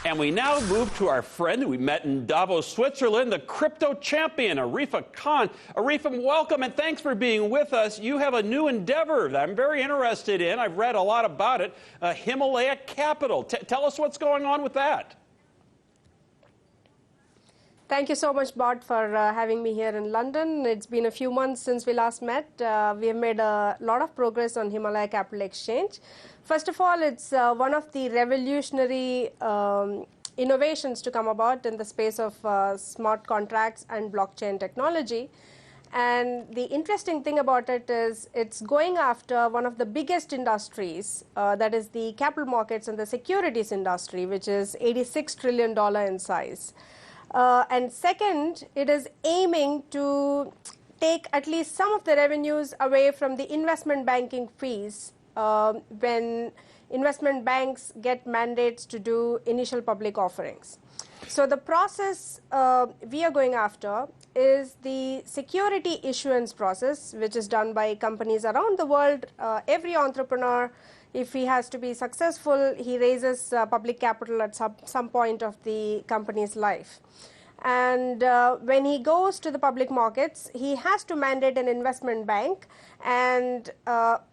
And we now move to our friend who we met in Davos, Switzerland, the crypto champion, Arifa Khan. Arifa, welcome and thanks for being with us. You have a new endeavor that I'm very interested in. I've read a lot about it, Himalaya Capital. Tell us what's going on with that. Thank you so much, Bart, for having me here in London. It's been a few months since we last met. We have made a lot of progress on Himalaya Capital Exchange. First of all, it's one of the revolutionary innovations to come about in the space of smart contracts and blockchain technology. And the interesting thing about it is it's going after one of the biggest industries, that is the capital markets and the securities industry, which is $86 trillion in size. And second, it is aiming to take at least some of the revenues away from the investment banking fees when investment banks get mandates to do initial public offerings. So the process we are going after is the security issuance process, which is done by companies around the world. Every entrepreneur, if he has to be successful, he raises public capital at some point of the company's life. And when he goes to the public markets, he has to mandate an investment bank and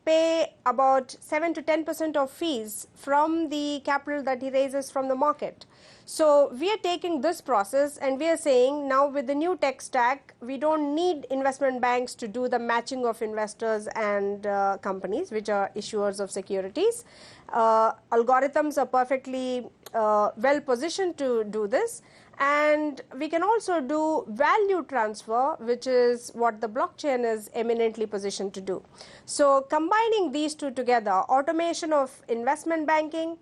pay about 7 to 10% of fees from the capital that he raises from the market. So we are taking this process and we are saying now with the new tech stack, we don't need investment banks to do the matching of investors and companies, which are issuers of securities. Algorithms are perfectly well positioned to do this. And we can also do value transfer, which is what the blockchain is eminently positioned to do. So combining these two together, automation of investment banking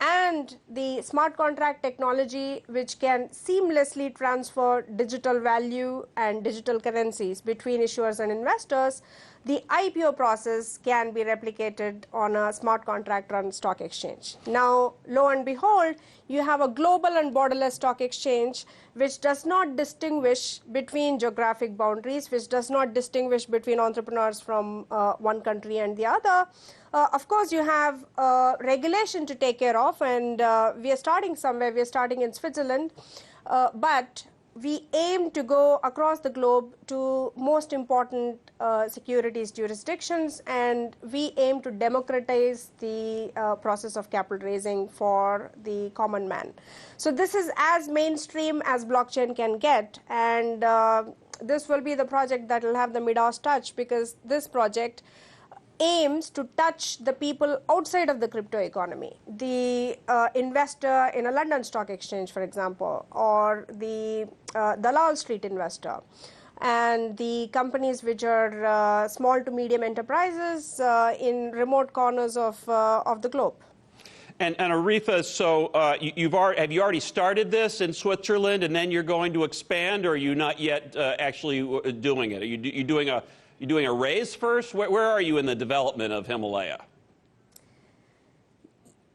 and the smart contract technology, which can seamlessly transfer digital value and digital currencies between issuers and investors, the IPO process can be replicated on a smart contract run stock exchange. Now, lo and behold, you have a global and borderless stock exchange which does not distinguish between geographic boundaries, which does not distinguish between entrepreneurs from one country and the other. Of course, you have regulation to take care of, and we are starting somewhere. We are starting in Switzerland, but we aim to go across the globe to most important securities jurisdictions, and we aim to democratize the process of capital raising for the common man. So this is as mainstream as blockchain can get, and this will be the project that will have the Midas touch, because this project aims to touch the people outside of the crypto economy, the investor in a London stock exchange, for example, or the Dalal Street investor, and the companies which are small to medium enterprises in remote corners of the globe. And Arifa, so have you already started this in Switzerland, and then you're going to expand, or are you not yet actually doing it? Are you doing a raise first? Where are you in the development of Himalaya?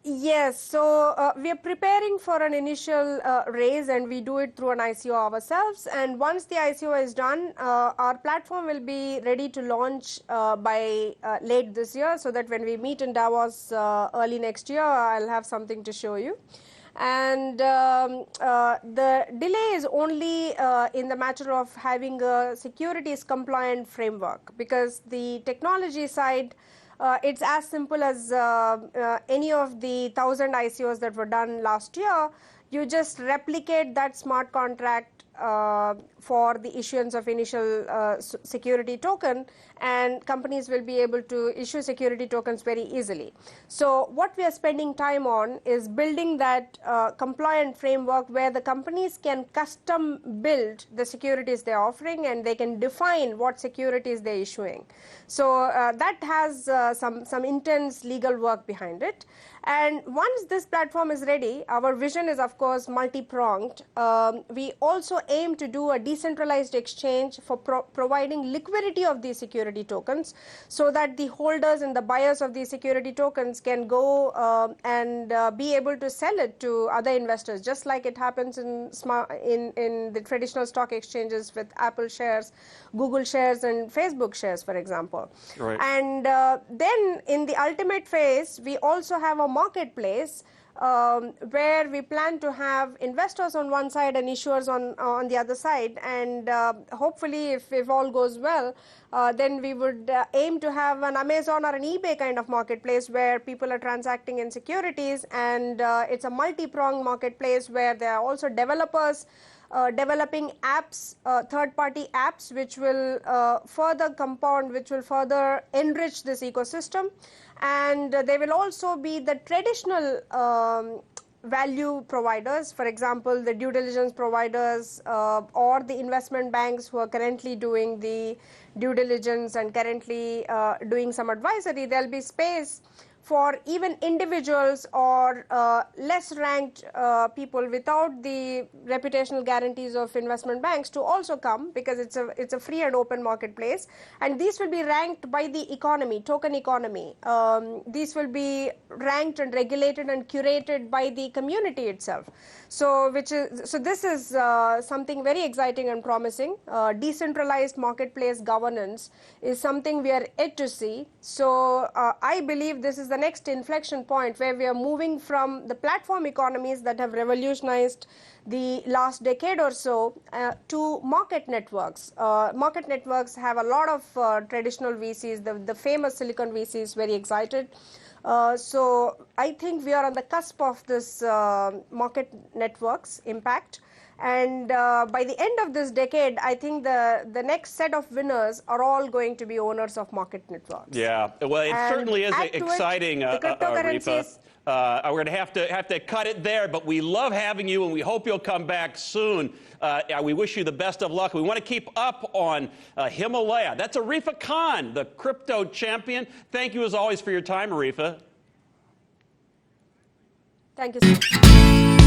Yes, so we are preparing for an initial raise, and we do it through an ICO ourselves. And once the ICO is done, our platform will be ready to launch by late this year, so that when we meet in Davos early next year, I'll have something to show you. And the delay is only in the matter of having a securities compliant framework, because the technology side, it's as simple as any of the 1,000 ICOs that were done last year. You just replicate that smart contract for the issuance of initial security token, and companies will be able to issue security tokens very easily. So what we are spending time on is building that compliant framework where the companies can custom build the securities they're offering, and they can define what securities they're issuing. So that has some intense legal work behind it. And once this platform is ready, our vision is, of course, multi-pronged. We also aim to do a decentralized exchange for providing liquidity of these security tokens, so that the holders and the buyers of these security tokens can go and be able to sell it to other investors, just like it happens in the traditional stock exchanges with Apple shares, Google shares, and Facebook shares, for example. Right. And then in the ultimate phase, we also have a marketplace where we plan to have investors on one side and issuers on the other side. And hopefully, if all goes well, then we would aim to have an Amazon or an eBay kind of marketplace where people are transacting in securities, and it's a multi-pronged marketplace where there are also developers developing apps, third-party apps, which will further compound, which will further enrich this ecosystem. And there will also be the traditional value providers, for example, the due diligence providers or the investment banks who are currently doing the due diligence and currently doing some advisory. There will be space for even individuals or less ranked people without the reputational guarantees of investment banks to also come, because it's a free and open marketplace. And these will be ranked by the economy, token economy. These will be ranked and regulated and curated by the community itself. So this is something very exciting and promising. Decentralized marketplace governance is something we are yet to see. So I believe this is the next inflection point where we are moving from the platform economies that have revolutionized the last decade or so to market networks. Market networks have a lot of traditional VCs. The famous Silicon VC is very excited. So I think we are on the cusp of this market networks impact. And by the end of this decade, I think the next set of winners are all going to be owners of market networks. Yeah, well, it certainly is exciting, Arifa. We're going to have to cut it there, but we love having you, and we hope you'll come back soon. We wish you the best of luck. We want to keep up on Himalaya. That's Arifa Khan, the crypto champion. Thank you, as always, for your time, Arifa. Thank you so much.